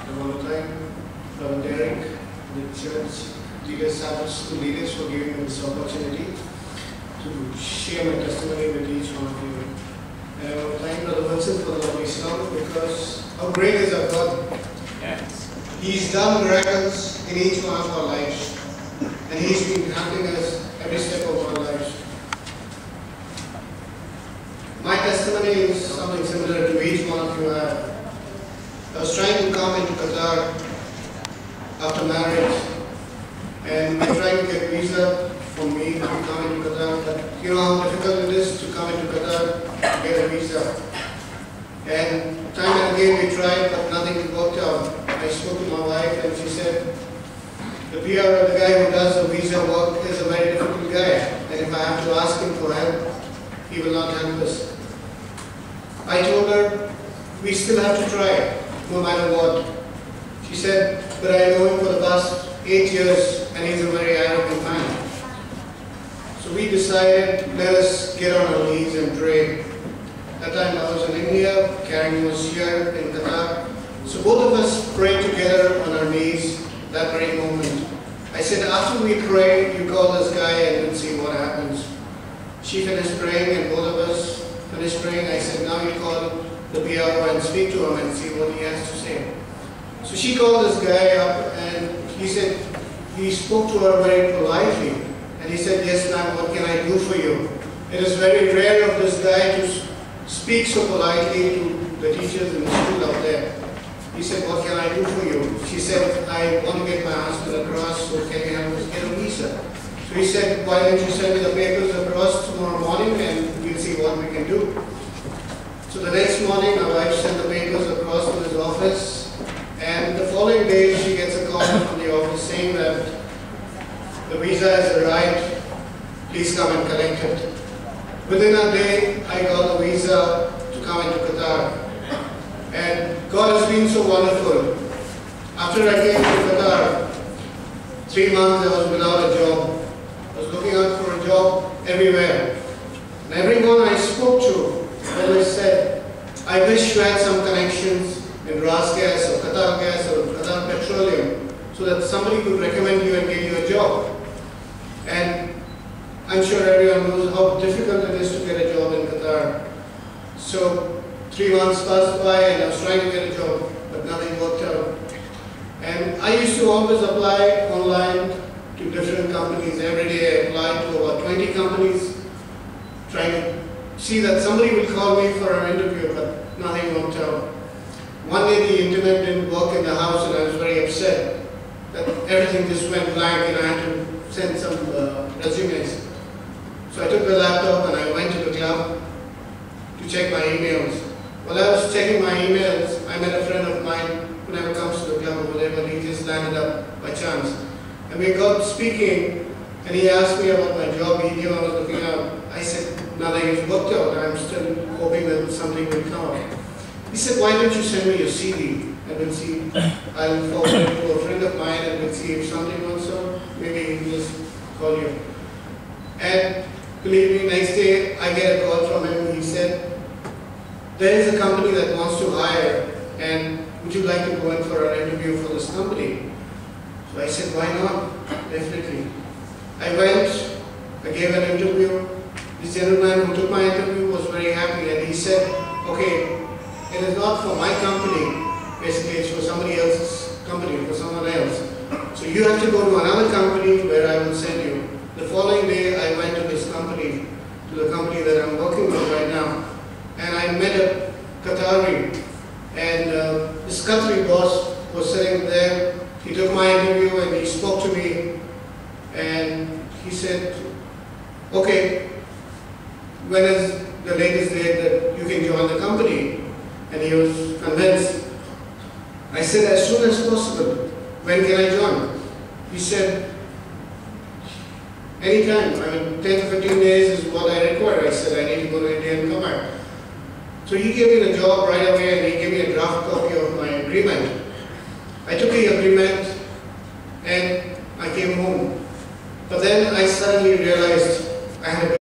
And one more time, Brother Derek, the church leaders, Sabbath school leaders, for giving me this opportunity to share my testimony with each one of you. And I want to thank Brother Wilson for the lovely song, because how great is our God. Yes. He's done miracles in each one of our lives, and He's been helping us every step of our lives. My testimony is something similar to each one of you have. I was trying to come into Qatar after marriage, and we were trying to get visa for me to come into Qatar, but you know how difficult it is to come into Qatar to get a visa. And time and again we tried, but nothing worked out. I spoke to my wife and she said, the PR, the guy who does the visa work, is a very difficult guy, and if I have to ask him for help, he will not help us. I told her, we still have to try, no matter what. She said, but I know him for the past 8 years, and he's a very arrogant man. So we decided, let us get on our knees and pray. That time I was in India, Karen was here in Qatar. So both of us prayed together on our knees that very moment. I said, after we pray, you call this guy and we'll see what happens. She finished praying and both of us finished praying. I said, now you call the PRO and speak to him and see what he has to say. So she called this guy up and he said, he spoke to her very politely. And he said, yes ma'am, what can I do for you? It is very rare of this guy to speak so politely to the teachers in the school out there. He said, what can I do for you? She said, I want to get my husband across, so can you help us get a visa? So he said, why don't you send me the papers across tomorrow morning and we'll see what we can do. So the next morning, my wife sent the papers across to his office, and the following day she gets a call from the office saying that the visa has arrived, please come and collect it. Within a day, I got a visa to come into Qatar. And God has been so wonderful. After I came to Qatar, 3 months I was without a job. I was looking out for a job everywhere. And everyone I spoke to always said, I wish you had some connections in Ras Gas or Qatar Petroleum, so that somebody could recommend you and give you a job. And I'm sure everyone knows how difficult it is to get a job in Qatar. So 3 months passed by and I was trying to get a job, but nothing worked out. And I used to always apply online to different companies. Every day I applied to about 20 companies, trying to see that somebody will call me for an interview, but nothing worked out. One day the internet didn't work in the house and I was very upset that everything just went blank and I had to send some resumes. So I took the laptop and I went to the club to check my emails. While I was checking my emails, I met a friend of mine who never comes to the club or whatever. He just landed up by chance. And we got speaking and he asked me about my job. He knew I was looking out. I said, nothing has worked out. I'm still hoping that something will come out. He said, why don't you send me your CV and we'll see. I'll forward it to a friend of mine and we'll see if something works out. Maybe he'll just call you. And believe me, next day I get a call from him. He said, there is a company that wants to hire and would you like to go in for an interview for this company? So I said, why not? Definitely. I went, I gave an interview. This gentleman who took my interview was very happy and he said, okay, it is not for my company, basically it's for somebody else's company, for someone else. So you have to go to another company where I will send you. The following day I went to this company, to the company that I'm working with right now. And I met a Qatari, and this Qatari boss was sitting there. He took my interview and he spoke to me and he said, okay, when is the latest date that you can join the company? And he was convinced. I said, as soon as possible. When can I join? He said, anytime. I mean, 10 to 15 days is what I require. I said, I need to go to India and come back. So he gave me the job right away and he gave me a draft copy of my agreement. I took the agreement and I came home. But then I suddenly realized